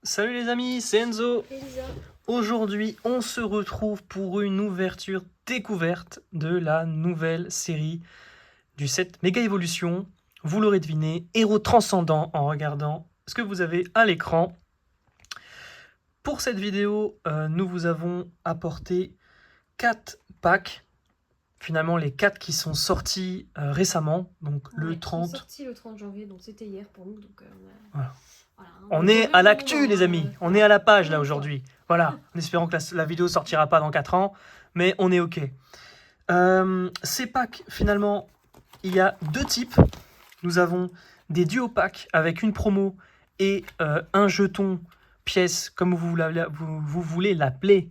Salut les amis, c'est Enzo. Elisa. Aujourd'hui, on se retrouve pour une ouverture découverte de la nouvelle série du set Méga Evolution. Vous l'aurez deviné, héros transcendant en regardant ce que vous avez à l'écran. Pour cette vidéo, nous vous avons apporté 4 packs. Finalement, les 4 qui sont sortis récemment, donc le Ils sont 30. sortis le 30 janvier, donc c'était hier pour nous. Donc, Voilà. voilà, On est à l'actu, les amis. On est à la page, là, aujourd'hui. Voilà, en espérant que la vidéo sortira pas dans 4 ans, mais on est OK. Ces packs, finalement, il y a 2 types. Nous avons des duo packs avec une promo et un jeton pièce, comme vous voulez l'appeler,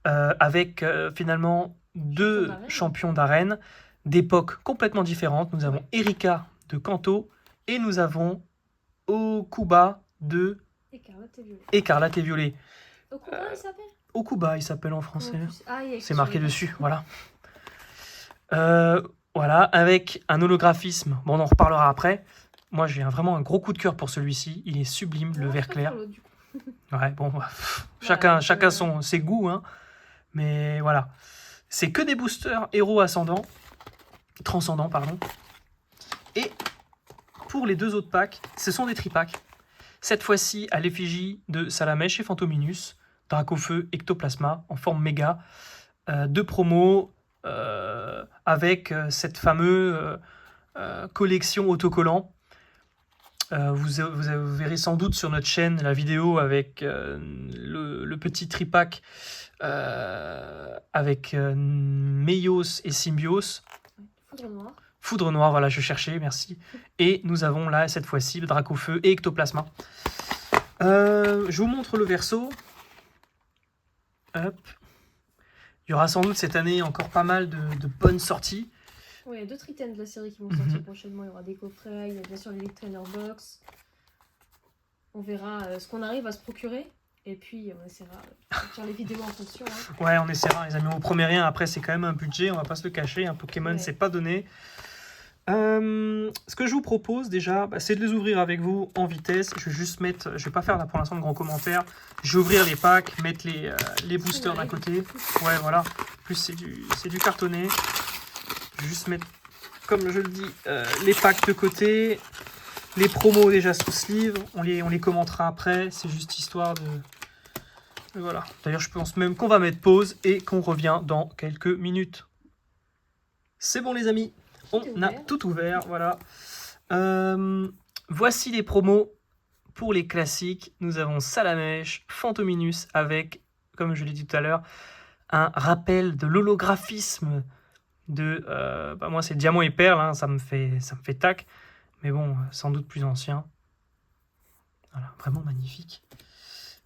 avec finalement 2 champions d'arène d'époques complètement différentes. Nous avons Erika de Kanto et nous avons Okuba de Écarlate et Écarlate et Violet. Violet. Okuba, il s'appelle Okuba, il s'appelle en français. C'est marqué sur les dessus, voilà. Voilà, avec un holographisme. Bon, on en reparlera après. Moi, j'ai vraiment un gros coup de cœur pour celui-ci. Il est sublime, le vert clair. Ouais, bon, chacun ses goûts, hein. Mais voilà. C'est que des boosters héros ascendants. Transcendants, pardon. Et pour les 2 autres packs, ce sont des tripacks. Cette fois-ci, à l'effigie de Salamèche et Fantominus, Dracofeu, Ectoplasma, en forme méga, 2 promos avec cette fameuse collection autocollant. Vous verrez sans doute sur notre chaîne la vidéo avec le petit tripack avec Meios et Symbios. Foudre noire. Foudre noire, voilà, je cherchais, merci. Et nous avons là, cette fois-ci, le Dracofeu et Ectoplasma. Je vous montre le verso. Hop. Il y aura sans doute cette année encore pas mal de bonnes sorties. Oui, il y a 2 tritaines de la série qui vont sortir prochainement. Il y aura des coffrets, il y a bien sûr les Trainer Box. On verra ce qu'on arrive à se procurer. Et puis on essaiera de faire les vidéos en fonction. Hein. Ouais, on essaiera, les amis. On promet rien. Après, c'est quand même un budget, on va pas se le cacher. Un Pokémon, c'est pas donné. Ce que je vous propose déjà, c'est de les ouvrir avec vous en vitesse. Je vais juste mettre, je vais pas faire là pour l'instant de grands commentaires. Je vais ouvrir les packs, mettre les boosters d'un côté. Ouais, voilà. En plus, c'est du cartonné. Je vais juste mettre, comme je le dis, les packs de côté. Les promos déjà sous ce livre. On les commentera après. C'est juste histoire de... Voilà. D'ailleurs, je pense même qu'on va mettre pause et qu'on revient dans quelques minutes. C'est bon, les amis. On a tout ouvert, voilà. Voici les promos pour les classiques. Nous avons Salamèche, Fantominus avec, comme je l'ai dit tout à l'heure, un rappel de l'holographisme de... moi, c'est Diamant et Perle, hein, ça me fait tac. Mais bon, sans doute plus ancien. Voilà, vraiment magnifique.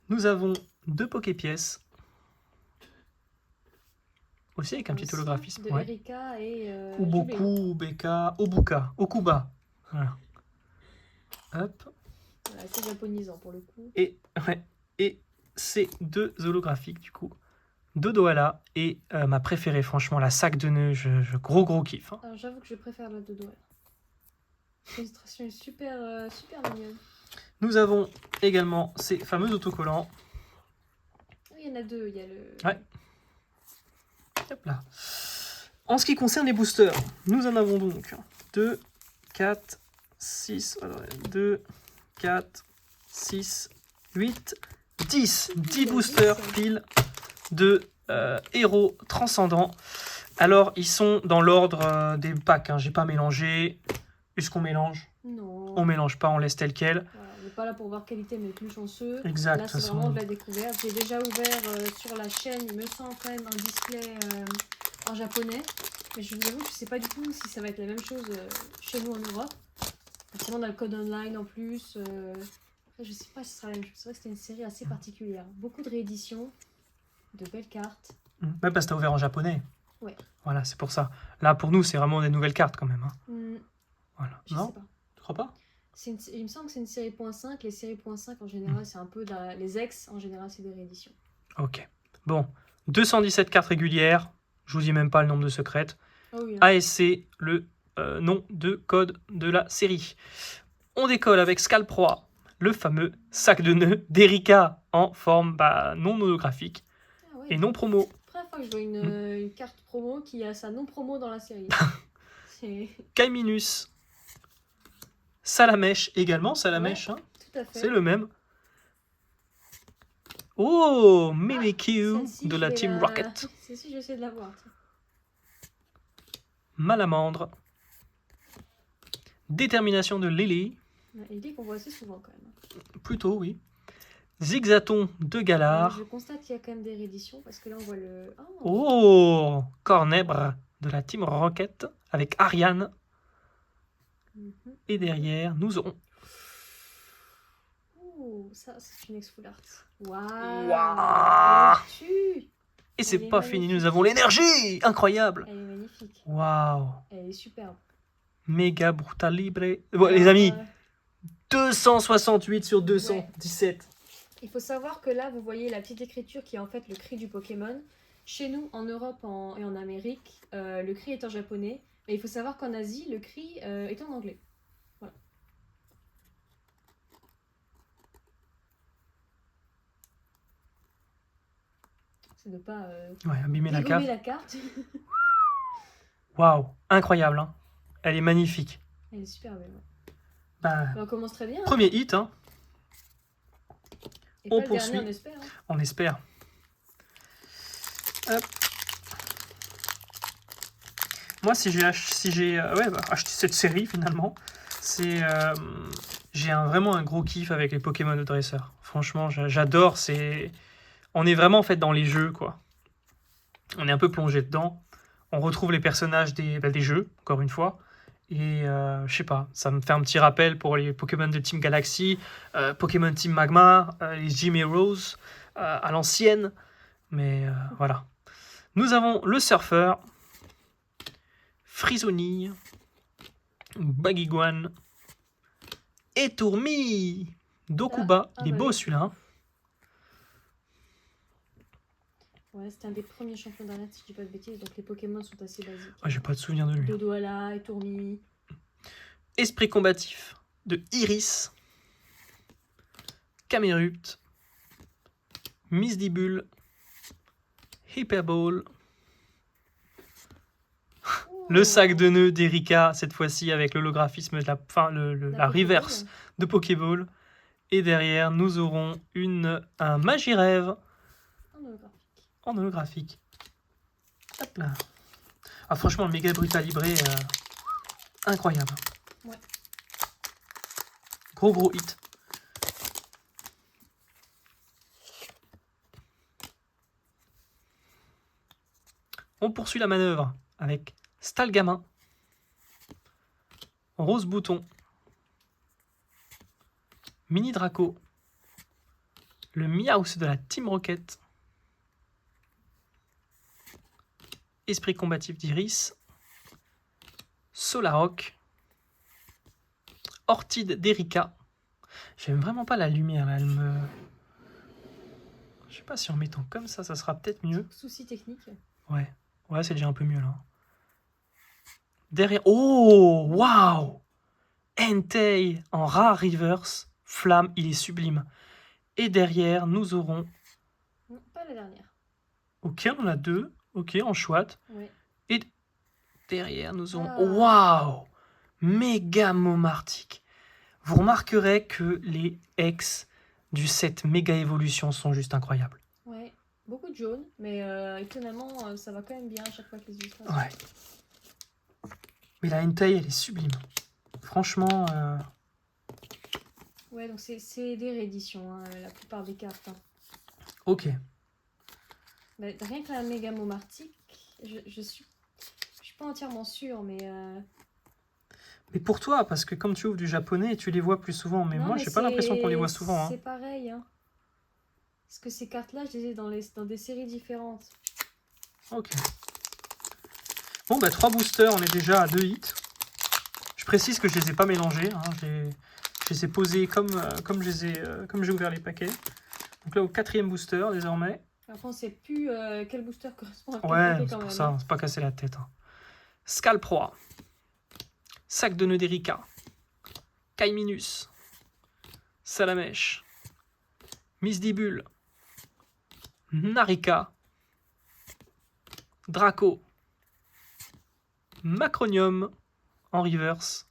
Nous avons 2 Poképièces. Aussi avec un petit holographisme. De Erika et Uboku, Ubeka, Obuka, Okuba. Voilà. Hop. Voilà, c'est japonisant pour le coup. Et c'est 2 holographiques du coup. De Doala et ma préférée, franchement, la sac de nœuds. Je gros kiff. Hein. Alors j'avoue que je préfère la de Doala. L'illustration est super mignonne. Nous avons également ces fameux autocollants. Il y en a 2. Il y a le... Ouais. Hop là. En ce qui concerne les boosters, nous en avons donc 2, 4, 6, 2, 4, 6, 8, 10. 10 boosters pile de héros transcendants. Alors, ils sont dans l'ordre des packs. Hein. J'ai pas mélangé. Est-ce qu'on mélange? Non. On mélange pas, on laisse tel quel. Voilà, on n'est pas là pour voir qualité, mais plus chanceux. Exact. Là, c'est vraiment de la découverte. J'ai déjà ouvert sur la chaîne, il me semble quand même un display en japonais. Mais je vous avoue que je sais pas du tout si ça va être la même chose chez nous en Europe. Forcément, on a le code online en plus. Après, je sais pas si ce sera la même chose. C'est vrai que c'était une série assez particulière. Beaucoup de rééditions, de belles cartes. Ouais, parce que t'as ouvert en japonais. Ouais. Voilà, c'est pour ça. Là, pour nous, c'est vraiment des nouvelles cartes quand même. Hein. Voilà. Je Non, sais pas. tu crois pas? Il me semble que c'est une série .5. Les séries .5 en général, c'est un peu les ex. En général, c'est des rééditions. Ok. Bon, 217 cartes régulières. Je vous dis même pas le nombre de secrètes. Oh oui, hein. ASC, le nom de code de la série. On décolle avec Scalproa, le fameux sac de nœuds d'Erika en forme non holographique Ah ouais. et non promo. Première fois que je vois une carte promo qui a sa non promo dans la série. C'est Kaiminus. Salamèche également, Salamèche, hein, tout à fait. c'est le même. Oh, Mimikyu Celle-ci, de je la vais Team Rocket. Celle-ci, je vais essayer de la voir. tiens. Malamandre. Détermination de Lily. Il dit qu'on voit assez souvent quand même. Plutôt, oui. Zigzaton de Galar. Je constate qu'il y a quand même des rééditions parce que là on voit le. Oh, Cornèbre de la Team Rocket avec Ariane. Mhm. Et derrière, nous aurons. Oh, ça c'est une ex full art. Waouh. Waouh. Elle tue. Et c'est Elle est pas fini, magnifique. nous avons l'énergie. Incroyable. Elle est magnifique. Waouh. Elle est superbe. Méga Brutal Libre. Bon, les amis, Euh, 268 sur 217. Il faut savoir que là, vous voyez la petite écriture qui est en fait le cri du Pokémon. Chez nous, en Europe et en Amérique, le cri est en japonais. Mais il faut savoir qu'en Asie, le cri est en anglais. Voilà. C'est de pas Ouais, abîmer la dégommer cave. la carte. Waouh, incroyable. Hein. Elle est magnifique. Elle est super belle. Ouais. Bah, On commence très bien. Hein. premier hit, hein, Et on pas le poursuit. dernier, on espère. Hein. on espère. Hop. Moi, si j'ai acheté cette série, finalement, j'ai vraiment un gros kiff avec les Pokémon de dresseur. Franchement, j'adore. On est vraiment en fait dans les jeux, quoi. On est un peu plongé dedans. On retrouve les personnages des jeux, encore une fois. Et je sais pas, ça me fait un petit rappel pour les Pokémon de Team Galaxy, Pokémon Team Magma, les Gym Heroes à l'ancienne. Mais voilà. Nous avons le surfeur, Frisonille, Baguiguane et Tourmi. Dokuba, il est beau oui. celui-là. Hein. Ouais, c'était un des premiers champions d'Arrête, si je dis pas de bêtises. Donc les Pokémon sont assez basiques. Ah, j'ai pas de souvenir de lui. Dodoala et Tourmi. Esprit combatif de Iris, Camerupt, Misdibule, Hyperball, le sac de nœuds d'Erika, cette fois-ci avec l'holographisme de la reverse de Pokéball. Et derrière, nous aurons un Magirève en holographique. Hop là. Ah, franchement, le méga brutal libré, incroyable. Ouais. Gros hit. On poursuit la manœuvre avec Stalgamin, Rose Bouton, Mini Draco, le Miaus de la Team Rocket, Esprit combatif d'Iris, Solaroc, Ortide d'Erika. J'aime vraiment pas la lumière là, je sais pas si en mettant comme ça sera peut-être mieux. Souci technique. Ouais, c'est déjà un peu mieux là. Derrière, oh, waouh, Entei en rare reverse, flamme, il est sublime. Et derrière, nous aurons. Non, pas la dernière. Ok, on en a deux. Ok, en chouette. Ouais. Et derrière, nous aurons. Waouh, méga Momartic. Vous remarquerez que les ex du set méga évolution sont juste incroyables. Ouais, beaucoup de jaune, mais étonnamment, ça va quand même bien à chaque fois que les illustrations. Ouais. Mais la Entei, elle est sublime. Franchement. Ouais, donc c'est des rééditions, hein, la plupart des cartes. Hein. Ok. Bah, rien que la méga Momartic, je suis pas entièrement sûre, mais. Mais pour toi, parce que comme tu ouvres du japonais, tu les vois plus souvent. Mais non, moi, j'ai pas l'impression qu'on les voit souvent. C'est Hein. pareil. Hein. Parce que ces cartes-là, je les ai dans des séries différentes. Ok. Bon, bah 3 boosters, on est déjà à 2 hits. Je précise que je les ai pas mélangés. Hein. Je les ai posés comme j'ai ouvert les paquets. Donc là, au 4e booster, désormais. Après, on sait plus quel booster correspond à quel Ouais, paquet c'est quand pour même. ça, c'est pas casser la tête. Hein. Scalproie, Sac de nœuds d'Erika, Kaiminus, Salamèche, Misdibule, Narika, Draco, Macronium en reverse.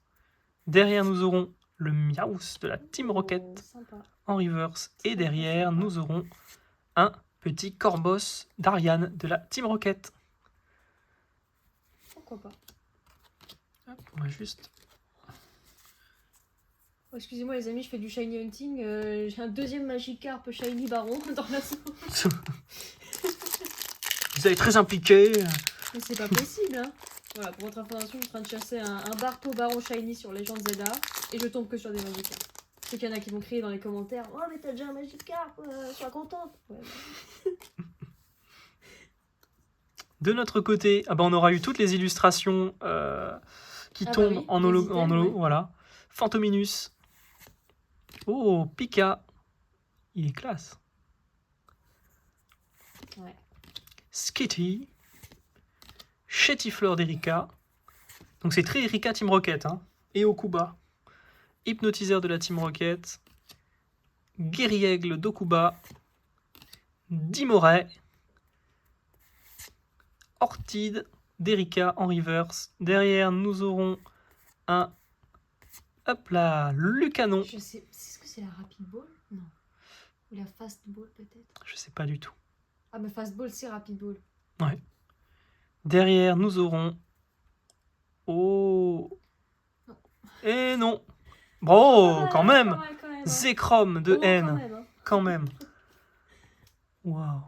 Derrière, nous aurons le Miaus de la Team Rocket Sympa. en reverse. Et derrière, nous aurons un petit Corbos d'Ariane de la Team Rocket. Pourquoi pas. Hop, on va juste... Oh, excusez-moi les amis, je fais du shiny hunting. J'ai un deuxième Magikarp shiny baron dans la sauce. Vous êtes très impliqués. Mais c'est pas possible, hein. Voilà, pour votre information, je suis en train de chasser un Barto baron shiny sur Legend Zelda. Et je tombe que sur des Magikarp. Je sais qu'il y en a qui vont crier dans les commentaires. Oh mais t'as déjà un Magikarp, sois contente. Ouais, bah. De notre côté, ah ben on aura eu toutes les illustrations qui tombent oui, en les holo. items, ouais. Voilà. Phantominus. Oh, Pika. Il est classe. Ouais. Skitty. Chétifleur d'Erika. Donc c'est très Erika Team Rocket. Hein. Et Okuba. Hypnotiseur de la Team Rocket. Guerriègle d'Okuba. Dimoray. Ortide d'Erika en reverse. Derrière, nous aurons un... Hop là, Lucanon. Je sais, est-ce que c'est la Rapid Ball? Non. Ou la Fast Ball peut-être? Je sais pas du tout. Ah mais Fast Ball c'est Rapid Ball. Ouais. Derrière, nous aurons... Oh. Non. Et non. Bon, Ouais, quand même. quand même, hein. Zekrom de Oh, N. quand même, hein. Quand même. Waouh.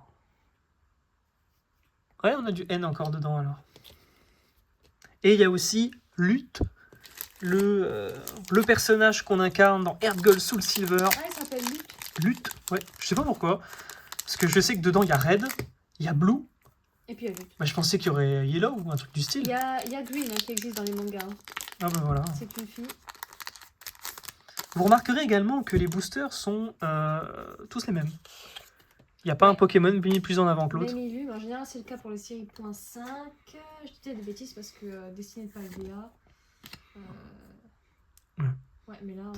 Ouais, on a du N encore dedans alors. Et il y a aussi Lutte, le personnage qu'on incarne dans Heartgold Soul Silver. Ah, il s'appelle Lutte. Lutte, ouais, je sais pas pourquoi. Parce que je sais que dedans il y a Red, il y a Blue. Et puis il y a Lutte. Bah, je pensais qu'il y aurait Yellow ou un truc du Il style. y a Green hein, qui existe dans les mangas. Hein. Ah bah voilà. C'est une fille. Vous remarquerez également que les boosters sont tous les mêmes. Il n'y a pas un Pokémon mis plus en avant que l'autre. Même élu, mais en général c'est le cas pour les séries .5. Je disais des bêtises parce que dessiné par LBA. Ouais, mais là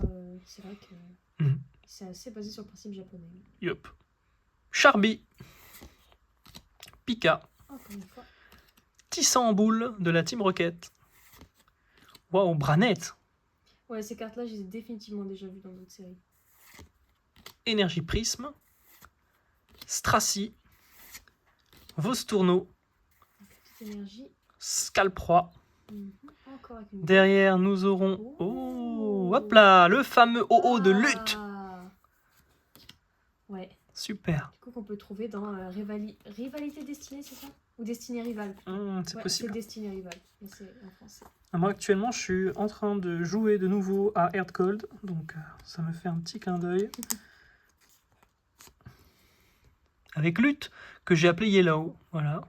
c'est vrai que c'est assez basé sur le principe japonais. Yup. Charby. Pika. Encore une fois. Tissant en boule de la Team Rocket. Waouh, Branette. Ouais, ces cartes-là, je les ai définitivement déjà vues dans d'autres séries. Énergie Prisme. Stracy. Vostourneau. Petite énergie. Scalproie. Encore avec une... Derrière, nous aurons... Oh, hop là, le fameux OO de Lutte. Ouais. Super. Du coup, qu'on peut trouver dans Rivalité Destinée, c'est ça? Ou Destinée Rivale? C'est ouais, possible. C'est Destinée Rivale, mais c'est en français. Moi, actuellement, je suis en train de jouer de nouveau à Heartgold, donc ça me fait un petit clin d'œil. Avec Lutte, que j'ai appelé Yellow, voilà.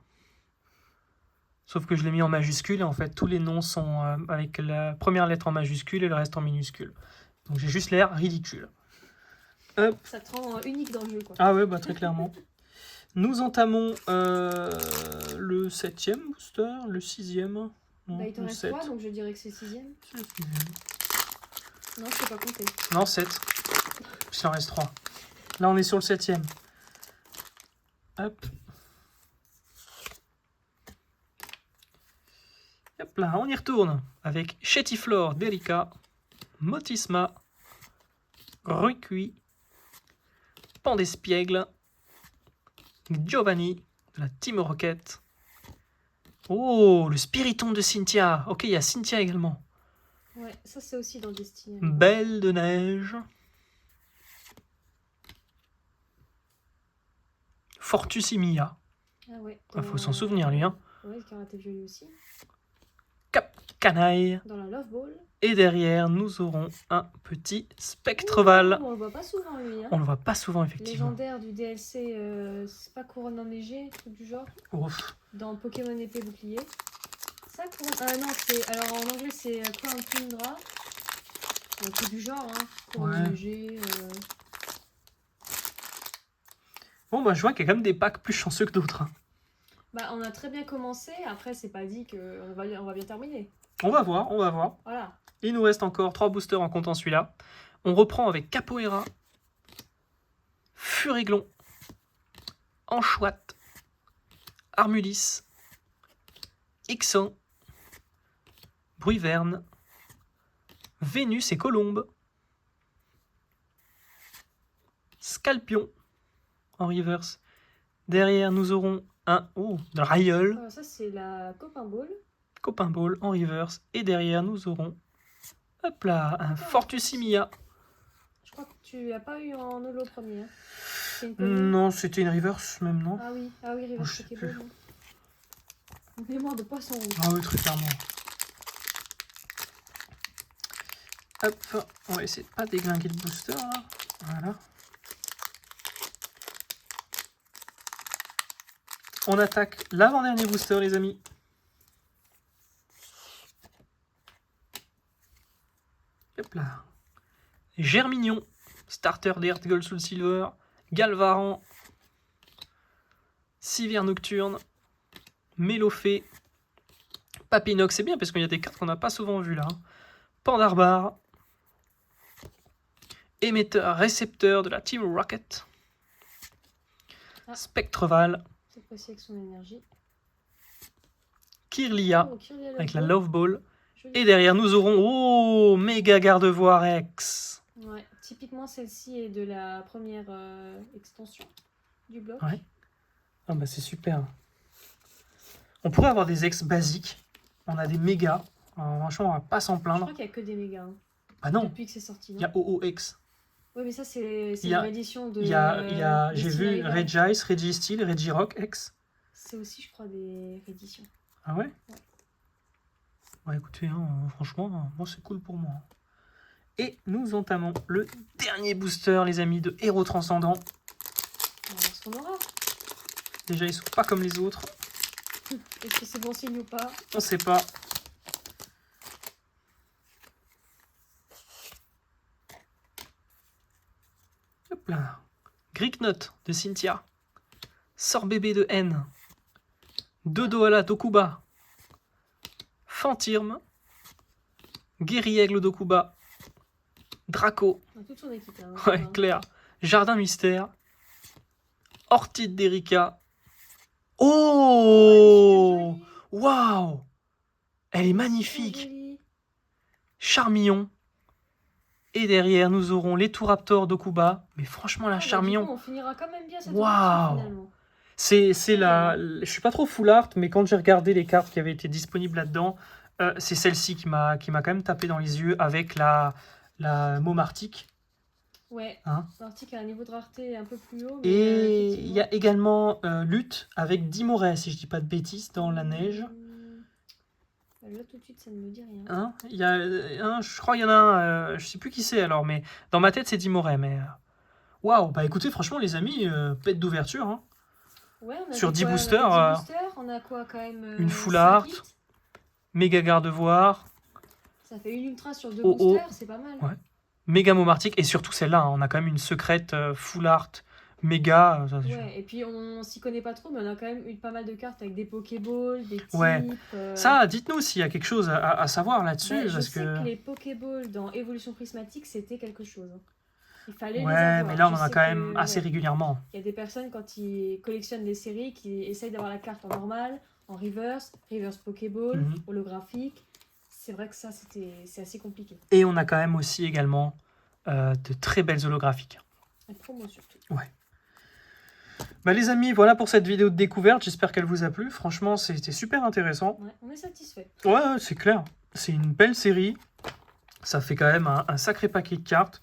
Sauf que je l'ai mis en majuscule, et en fait, tous les noms sont avec la première lettre en majuscule et le reste en minuscule. Donc j'ai juste l'air ridicule. Hop. Ça te rend unique dans le jeu, quoi. Ah ouais, bah très clairement. Nous entamons le 7e booster, le 6e. Non, Bah, il t'en le reste 7. 3, donc je dirais que c'est 6ème. C'est le 6e. Non, je sais pas compter. Non, 7. Il en reste 3. Là, on est sur le 7e. Hop. Hop là, on y retourne. Avec Chétiflore d'Erika, Motisma, Rucui, Pandespiègle, Giovanni de la Team Rocket. Oh, le Spiritomb de Cynthia. Ok, il y a Cynthia également. Ouais, ça c'est aussi dans Destinée. Belle de neige. Fortusimia. Ah ouais. Il faut s'en souvenir, lui. Hein. Ouais, le karaté violet aussi. Cap Canaille. Dans la Love Ball. Et derrière, nous aurons un petit Spectreval. On le voit pas souvent, lui. Hein. On le voit pas souvent, effectivement. Légendaire du DLC, c'est pas couronne enneigée, truc du genre. Ouf. Dans Pokémon épée bouclier. Ça, couronne. Non, c'est. Alors en anglais, c'est Crown Tundra. Un truc du genre, hein. Couronne Ouais. enneigée. Bon, bah, je vois qu'il y a quand même des packs plus chanceux que d'autres. Hein. Bah, on a très bien commencé. Après, c'est pas dit qu'on va bien terminer. On va voir, on va voir. Voilà. Il nous reste encore 3 boosters en comptant celui-là. On reprend avec Capoeira, Furéglon, Anchoite, Armulis, Ixon, Bruyverne, Vénus et Colombe, Scalpion en reverse. Derrière, nous aurons un Rayol, Ça, c'est la Copain Ball. Copain Ball en reverse. Et derrière, nous aurons, hop là, un Fortusimia. Je crois que tu l'as pas eu en holo premier. Hein. C'est une connue. Non, c'était une reverse même, non? Ah oui, reverse Pokéball. Non. Une mémoire de poisson rouge. Ah oui, très clairement. Hop, on va essayer de pas déglinguer le booster là. Voilà. On attaque l'avant-dernier booster, les amis. Hop là. Germignon, starter d'Earth Gold Soul Silver, Galvaran, Sivir Nocturne, Mélofée, Papinox, c'est bien parce qu'il y a des cartes qu'on n'a pas souvent vues là. Pandarbar, émetteur, récepteur de la Team Rocket, Spectreval, cette fois-ci avec son énergie. Kirlia, Kirlia avec la Ball. Love Ball. Joli. Et derrière, nous aurons, méga Gardevoir X. Ouais, typiquement, celle-ci est de la première extension du bloc. Ouais. Ah bah c'est super. On pourrait avoir des ex basiques. On a des méga. Alors, franchement, on va pas s'en Je plaindre. crois qu'il n'y a que des mégas. Hein, Ah non, depuis que c'est sorti. il y a OOX. Oui, mais ça, c'est Il y a- une édition de. J'ai vu Regice, Registeel, Regirock X. C'est aussi, je crois, des rééditions. Ah ouais? Ouais. Ouais, écoutez, franchement, moi c'est cool pour moi. Et nous entamons le dernier booster, les amis, de Héros Transcendant. On va voir ce qu'on aura. Déjà, ils sont pas comme les autres. Est-ce que c'est bon signe ou pas? On sait pas. Hop là. Greeknot de Cynthia. Sorbébé de N. Dodoala d'Okuba. Fantirme. Guéri-Aigle d'Okuba. Draco. On a toute son équipe là. Hein, Ouais, clair. Jardin Mystère. Orchide d'Erika. Oh! Waouh! Elle est magnifique. Charmillon. Et derrière, nous aurons les Touraptors d'Okuba. Mais franchement, la Charmillon, On finira quand même bien cette Waouh. ouverture, finalement. c'est la... Je suis pas trop full art, mais quand j'ai regardé les cartes qui avaient été disponibles là-dedans, c'est celle-ci qui m'a quand même tapé dans les yeux avec la Momartic. Ouais, Hein. l'article a un niveau de rareté un peu plus haut. Mais, Et il y a effectivement. également Lutte avec Dimoré, si je dis pas de bêtises, dans la neige. Là, tout de suite, ça ne me dit rien. Hein, il y a je crois qu'il y en a un, je sais plus qui c'est alors, mais dans ma tête c'est Dimoré. Mais waouh, bah écoutez, franchement les amis, pète d'ouverture. Hein. Ouais, on a Sur dit 10 quoi, boosters, on a 10 boosters, on a quoi quand même une full 5 art. hits. Méga Gardevoir, Ça fait une ultra sur 2 Oh, oh. boosters, c'est pas mal. Ouais. méga Momartic et surtout celle-là, hein, on a quand même une secrète full art, méga. Ouais, et puis on s'y connaît pas trop, mais on a quand même eu pas mal de cartes avec des Pokéballs, des types. Ouais. Ça, dites-nous s'il y a quelque chose à savoir là-dessus. Bah, je parce sais que les Pokéballs dans Évolution Prismatique, c'était quelque chose. Hein. Il fallait les Ouais, avoir. mais là on Je en a sais quand que, même assez ouais, régulièrement. il y a des personnes, quand ils collectionnent des séries, qui essayent d'avoir la carte en normal, en reverse Pokéball, Mhm. holographique. C'est vrai que ça, c'est assez compliqué. Et on a quand même aussi également de très belles holographiques. La promo surtout. Bah les amis, voilà pour cette vidéo de découverte, j'espère qu'elle vous a plu. Franchement, c'était super intéressant. Ouais, on est satisfait. Ouais, c'est clair. C'est une belle série. Ça fait quand même un sacré paquet de cartes.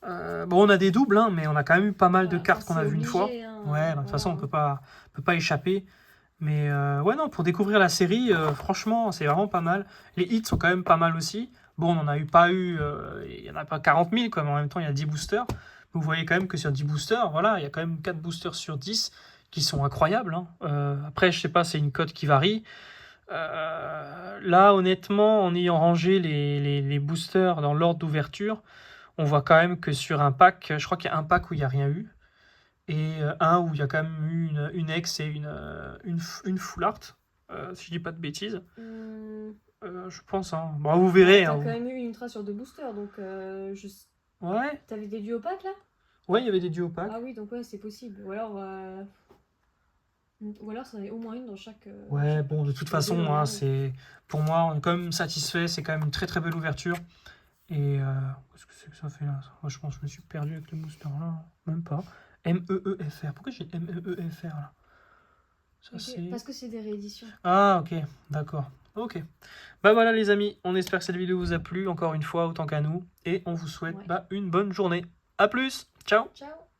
Bon, on a des doubles, hein, mais on a quand même eu pas mal de Voilà, cartes ça, qu'on a c'est vues une fois. obligé, hein. Ouais, bah, de toute façon, on Voilà. peut pas échapper. Mais ouais, non, pour découvrir la série, franchement, c'est vraiment pas mal. Les hits sont quand même pas mal aussi. Bon, on n'en a pas eu, il y en a pas 40 000, quoi, mais en même temps, il y a 10 boosters. Vous voyez quand même que sur 10 boosters, voilà, il y a quand même 4 boosters sur 10 qui sont incroyables. Hein. Après, je sais pas, c'est une cote qui varie. Là, honnêtement, en ayant rangé les boosters dans l'ordre d'ouverture, on voit quand même que sur un pack, je crois qu'il y a un pack où il n'y a rien eu, et un où il y a quand même eu une ex et une full art, si je dis pas de bêtises. Je pense, hein. Bon, vous verrez. T'as Hein. quand même eu une ultra sur 2 boosters, donc Ouais. T'avais des duopaques là? Ouais, il y avait des duopaques. Ah oui, donc ouais, c'est possible. Ou alors ça en avait au moins une dans chaque. Ouais, chaque bon, de pack. toute Ou deux, façon, au hein, moins. c'est pour moi, on est quand même satisfait. C'est quand même une très très belle ouverture. Et qu'est-ce que c'est que ça fait là? Moi, je pense que je me suis perdu avec le booster là. Même pas. MEEFR. Pourquoi j'ai MEEFR là? Ça Ok, c'est. parce que c'est des rééditions. Ah, ok, d'accord. Ok. Bah voilà les amis, on espère que cette vidéo vous a plu encore une fois autant qu'à nous. Et on vous souhaite Ouais. une bonne journée. À plus. Ciao. Ciao!